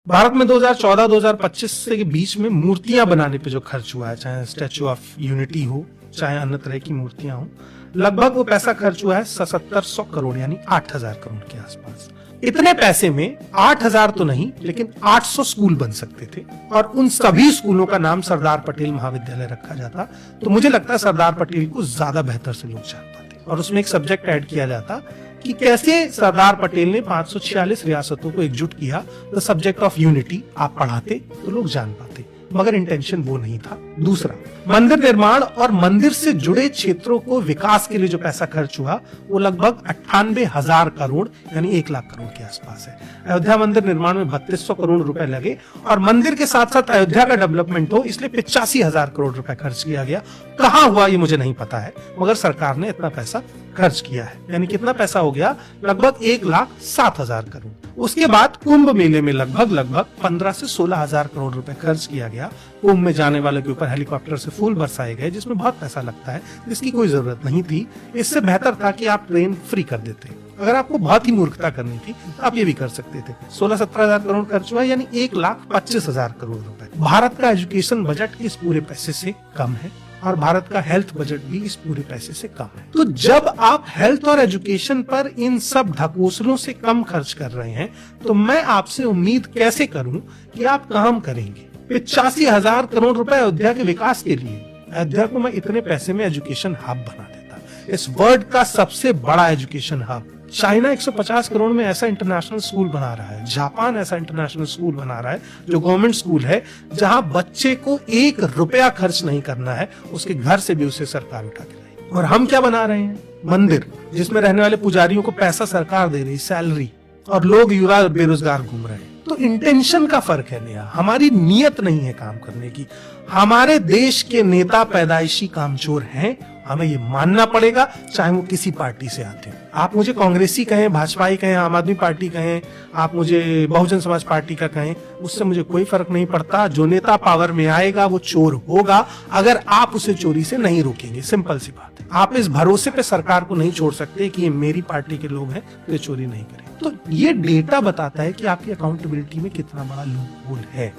भारत में 2014-2025 के बीच में मूर्तियां बनाने पे जो खर्च हुआ है, चाहे स्टैच्यू ऑफ यूनिटी हो, चाहे अन्य तरह की मूर्तियां हो, लगभग वो पैसा खर्च हुआ है 7700 करोड़ यानी 8000 करोड़ के आसपास। इतने पैसे में 8000 तो नहीं लेकिन 800 स्कूल बन सकते थे और उन सभी स्कूलों का नाम सरदार पटेल महाविद्यालय रखा जाता। तो मुझे लगता है सरदार पटेल को ज्यादा बेहतर से लोग जान पाते और उसमें एक सब्जेक्ट ऐड किया जाता कि कैसे सरदार पटेल ने 546 रियासतों को एकजुट किया। द सब्जेक्ट ऑफ यूनिटी आप पढ़ाते तो लोग जान पाते, मगर इंटेंशन वो नहीं था। दूसरा, मंदिर निर्माण और मंदिर से जुड़े क्षेत्रों को विकास के लिए जो पैसा खर्च हुआ वो लगभग 98,000 करोड़ यानी 1 लाख करोड़ के आसपास है। अयोध्या मंदिर निर्माण में 3200 करोड़ रुपए लगे और मंदिर के साथ साथ अयोध्या का डेवलपमेंट हो इसलिए 85,000 करोड़ रुपए खर्च किया गया। कहां हुआ ये मुझे नहीं पता है, मगर सरकार ने इतना पैसा खर्च किया है। यानी कितना पैसा हो गया? लगभग 1,07,000 करोड़। उसके बाद कुंभ मेले में लगभग 15 से 16,000 करोड़ रुपए खर्च किया गया। कुंभ में जाने वालों के ऊपर हेलीकॉप्टर से फूल बरसाए गए जिसमें बहुत पैसा लगता है, जिसकी कोई जरूरत नहीं थी। इससे बेहतर था कि आप ट्रेन फ्री कर देते। अगर आपको बहुत ही मूर्खता करनी थी तो आप ये भी कर सकते थे। 16-17,000 करोड़ खर्च हुआ यानी 1,25,000 करोड़ रुपए। भारत का एजुकेशन बजट इस पूरे पैसे से कम है और भारत का हेल्थ बजट भी इस पूरे पैसे से कम है। तो जब आप हेल्थ और एजुकेशन पर इन सब ढकोसलों से कम खर्च कर रहे हैं तो मैं आपसे उम्मीद कैसे करूं कि आप काम करेंगे? 85,000 करोड़ रुपए अयोध्या के विकास के लिए। अयोध्या को मैं इतने पैसे में एजुकेशन हब बना देता, इस वर्ल्ड का सबसे बड़ा एजुकेशन हब। चाइना 150 करोड़ में ऐसा इंटरनेशनल स्कूल बना रहा है, जापान ऐसा इंटरनेशनल स्कूल बना रहा है जो गवर्नमेंट स्कूल है, जहां बच्चे को 1 रुपया खर्च नहीं करना है, उसके घर से भी उसे सरकार उठा के लाएगी। और हम क्या बना रहे हैं? मंदिर जिसमें रहने वाले पुजारियों को पैसा सरकार दे रही, सैलरी, और लोग युवा बेरोजगार घूम रहे हैं। तो इंटेंशन का फर्क है नया, हमारी नीयत नहीं है काम करने की। हमारे देश के नेता पैदाइशी कामचोर हैं, हमें ये मानना पड़ेगा, चाहे वो किसी पार्टी से आते हैं। आप मुझे कांग्रेसी कहें, भाजपाई कहें, आम आदमी पार्टी कहें, आप मुझे बहुजन समाज पार्टी का कहें, उससे मुझे कोई फर्क नहीं पड़ता। जो नेता पावर में आएगा वो चोर होगा अगर आप उसे चोरी से नहीं रोकेंगे। सिंपल सी बात है। आप इस भरोसे पे सरकार को नहीं छोड़ सकते कि ये मेरी पार्टी के लोग हैं तो ये चोरी नहीं करें। तो ये डेटा बताता है कि आपकी अकाउंटेबिलिटी में कितना बड़ा लूपहोल है।